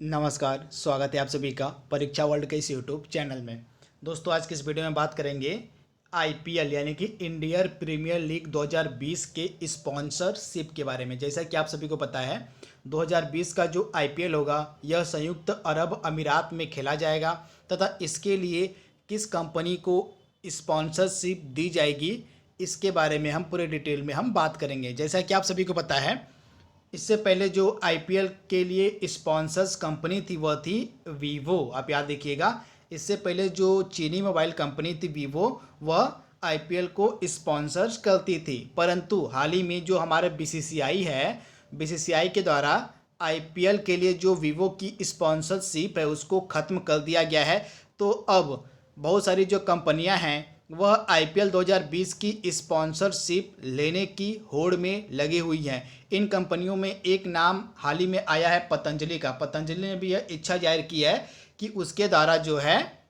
नमस्कार, स्वागत है आप सभी का परीक्षा वर्ल्ड के इस यूट्यूब चैनल में। दोस्तों, आज की इस वीडियो में बात करेंगे आईपीएल यानी कि इंडियन प्रीमियर लीग 2020 के स्पॉन्सरशिप के बारे में। जैसा कि आप सभी को पता है, 2020 का जो आईपीएल होगा यह संयुक्त अरब अमीरात में खेला जाएगा तथा इसके लिए किस कंपनी को स्पॉन्सरशिप दी जाएगी, इसके बारे में हम पूरे डिटेल में हम बात करेंगे। जैसा कि आप सभी को पता है, इससे पहले जो आईपीएल के लिए स्पॉन्सर्स कंपनी थी वह थी वीवो। आप याद देखिएगा, इससे पहले जो चीनी मोबाइल कंपनी थी वीवो, वह आईपीएल को स्पॉन्सर्स करती थी। परंतु हाल ही में जो हमारे बीसीसीआई है, बीसीसीआई के द्वारा आईपीएल के लिए जो वीवो की स्पॉन्सरशिप है उसको ख़त्म कर दिया गया है। तो अब बहुत सारी जो कंपनियां हैं वह आईपीएल 2020 की स्पॉन्सरशिप लेने की होड़ में लगी हुई हैं। इन कंपनियों में एक नाम हाल ही में आया है पतंजलि का। पतंजलि ने भी यह इच्छा जाहिर की है कि उसके द्वारा जो है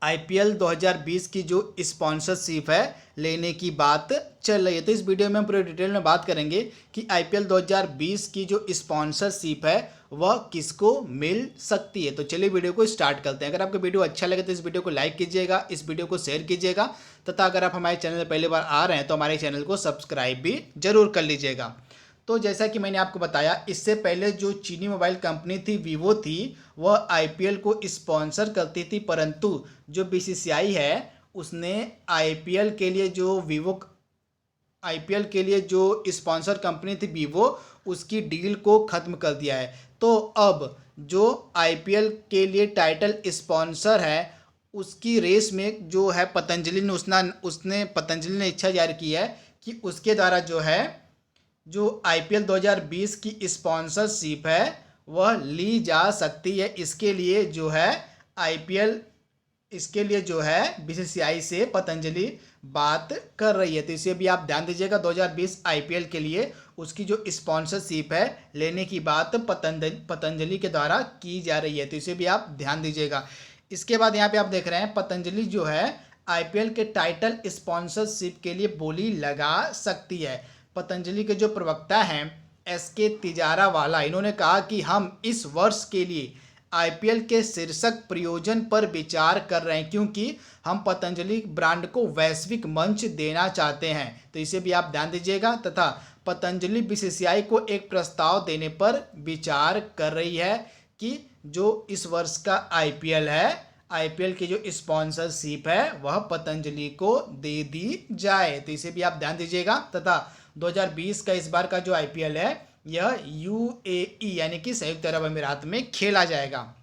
आईपीएल 2020 की जो स्पॉन्सरशिप है लेने की बात चल रही है। तो इस वीडियो में हम पूरे डिटेल में बात करेंगे कि आईपीएल 2020 की जो स्पॉन्सरशिप है वह किसको मिल सकती है। तो चलिए वीडियो को स्टार्ट करते हैं। अगर आपको वीडियो अच्छा लगे तो इस वीडियो को लाइक कीजिएगा, इस वीडियो को शेयर कीजिएगा तथा अगर आप हमारे चैनल में पहली बार आ रहे हैं तो हमारे चैनल को सब्सक्राइब भी जरूर कर लीजिएगा। तो जैसा कि मैंने आपको बताया, इससे पहले जो चीनी मोबाइल कंपनी थी वीवो थी, वह आईपीएल को स्पॉन्सर करती थी। परंतु जो बीसीसीआई है उसने आईपीएल के लिए जो स्पॉन्सर कंपनी थी वीवो, उसकी डील को ख़त्म कर दिया है। तो अब जो आईपीएल के लिए टाइटल स्पॉन्सर है उसकी रेस में जो है पतंजलि ने इच्छा जाहिर की है कि उसके द्वारा जो आईपीएल 2020 की स्पॉन्सरशिप है वह ली जा सकती है। इसके लिए जो है बीसीसीआई से पतंजलि बात कर रही है। तो इसे भी आप ध्यान दीजिएगा, 2020 आईपीएल के लिए उसकी जो स्पॉन्सरशिप है लेने की बात पतंजलि के द्वारा की जा रही है। तो इसे भी आप ध्यान दीजिएगा। इसके बाद यहाँ पे आप देख रहे हैं पतंजलि जो है आईपीएल के टाइटल स्पॉन्सरशिप के लिए बोली लगा सकती है। पतंजलि के जो प्रवक्ता हैं एसके तिजारावाला, इन्होंने कहा कि हम इस वर्ष के लिए आईपीएल के शीर्षक प्रयोजन पर विचार कर रहे हैं क्योंकि हम पतंजलि ब्रांड को वैश्विक मंच देना चाहते हैं। तो इसे भी आप ध्यान दीजिएगा। तथा पतंजलि बीसीसीआई को एक प्रस्ताव देने पर विचार कर रही है कि जो इस वर्ष का आईपीएल है, आईपीएल की जो स्पॉन्सरशिप है वह पतंजलि को दे दी जाए। तो इसे भी आप ध्यान दीजिएगा। तथा 2020 का इस बार का जो आईपीएल है यह यूएई यानी कि संयुक्त अरब अमीरात में खेला जाएगा।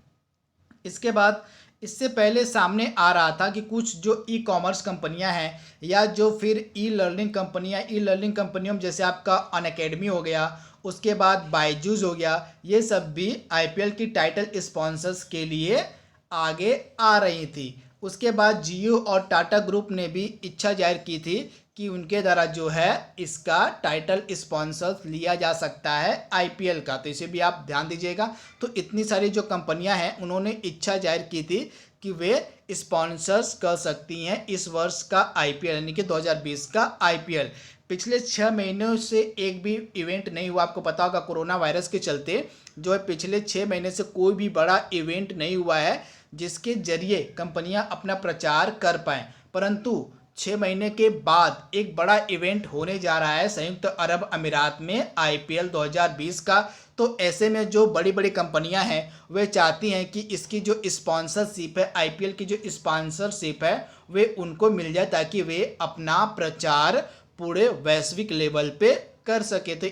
इसके बाद इससे पहले सामने आ रहा था कि कुछ जो ई कॉमर्स कंपनियां हैं या जो फिर ई लर्निंग कंपनियों में जैसे आपका अनअकैडमी हो गया, उसके बाद बायजूस हो गया, ये सब भी आईपीएल की टाइटल स्पॉन्सर्स के लिए आगे आ रही थी। उसके बाद जियो और टाटा ग्रुप ने भी इच्छा जाहिर की थी कि उनके द्वारा जो है इसका टाइटल स्पॉन्सर लिया जा सकता है आईपीएल का। तो इसे भी आप ध्यान दीजिएगा। तो इतनी सारी जो कंपनियां हैं उन्होंने इच्छा जाहिर की थी कि वे स्पॉन्सर्स कर सकती हैं इस वर्ष का आईपीएल यानी कि 2020 का आईपीएल। पिछले 6 महीनों से एक भी इवेंट नहीं हुआ। आपको पता होगा कोरोना वायरस के चलते जो है पिछले 6 महीने से कोई भी बड़ा इवेंट नहीं हुआ है जिसके जरिए कंपनियां अपना प्रचार कर पाएँ। परंतु 6 महीने के बाद एक बड़ा इवेंट होने जा रहा है संयुक्त अरब अमीरात में आईपीएल 2020 का। तो ऐसे में जो बड़ी बड़ी कंपनियां हैं वे चाहती हैं कि इसकी जो स्पॉन्सरशिप है, आईपीएल की जो स्पॉन्सरशिप है, वे उनको मिल जाए ताकि वे अपना प्रचार पूरे वैश्विक लेवल पे कर सके। तो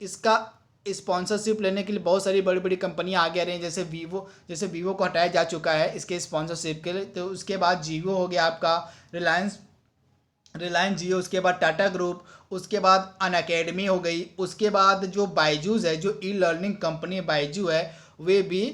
इसका स्पॉन्सरशिप लेने के लिए बहुत सारी बड़ी बड़ी कंपनियां आगे आ रही हैं। जैसे वीवो को हटाया जा चुका है इसके स्पॉन्सरशिप के लिए। तो उसके बाद जियो हो गया आपका, रिलायंस जियो, उसके बाद टाटा ग्रुप, उसके बाद अनअकैडमी हो गई, उसके बाद जो बायजूस है, जो ई लर्निंग कंपनी बायजू है, वे भी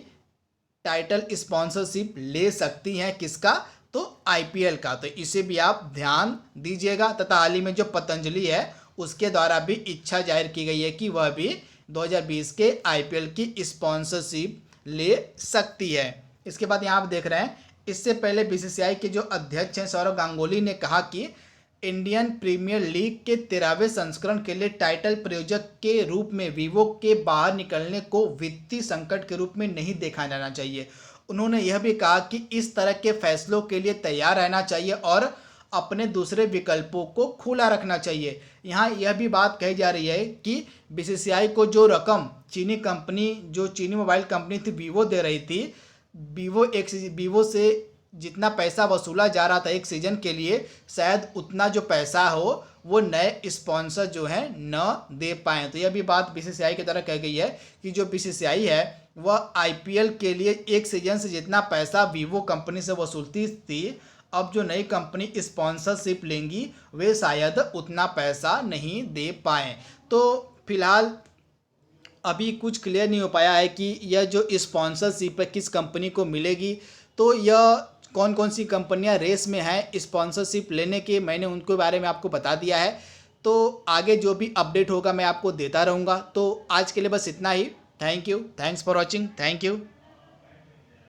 टाइटल स्पॉन्सरशिप ले सकती हैं किसका, तो आईपीएल का। तो इसे भी आप ध्यान दीजिएगा। तथा हाल ही में जो पतंजलि है उसके द्वारा भी इच्छा जाहिर की गई है कि वह भी 2020 के आईपीएल की स्पॉन्सरशिप ले सकती है। इसके बाद यहाँ आप देख रहे हैं, इससे पहले बीसीसीआई के जो अध्यक्ष हैं सौरव गांगुली ने कहा कि इंडियन प्रीमियर लीग के 13वें संस्करण के लिए टाइटल प्रायोजक के रूप में वीवो के बाहर निकलने को वित्तीय संकट के रूप में नहीं देखा जाना चाहिए। उन्होंने यह भी कहा कि इस तरह के फैसलों के लिए तैयार रहना चाहिए और अपने दूसरे विकल्पों को खुला रखना चाहिए। यहाँ यह भी बात कही जा रही है कि बीसीसीआई को जो रकम चीनी मोबाइल कंपनी थी वीवो दे रही थी, वीवो से जितना पैसा वसूला जा रहा था एक सीजन के लिए, शायद उतना जो पैसा हो वो नए स्पॉन्सर जो हैं न दे पाएँ। तो यह भी बात बीसीसीआई की तरह कही गई है कि जो बीसीसीआई है वह आईपीएल के लिए एक सीजन से जितना पैसा वीवो कंपनी से वसूलती थी, अब जो नई कंपनी स्पॉन्सरशिप लेंगी वे शायद उतना पैसा नहीं दे पाएँ। तो फिलहाल अभी कुछ क्लियर नहीं हो पाया है कि यह जो स्पॉन्सरशिप है किस कंपनी को मिलेगी। तो यह कौन कौन सी कंपनियां रेस में हैं स्पॉन्सरशिप लेने के, मैंने उनके बारे में आपको बता दिया है। तो आगे जो भी अपडेट होगा मैं आपको देता रहूँगा। तो आज के लिए बस इतना ही। Thank you, thanks for watching, thank you.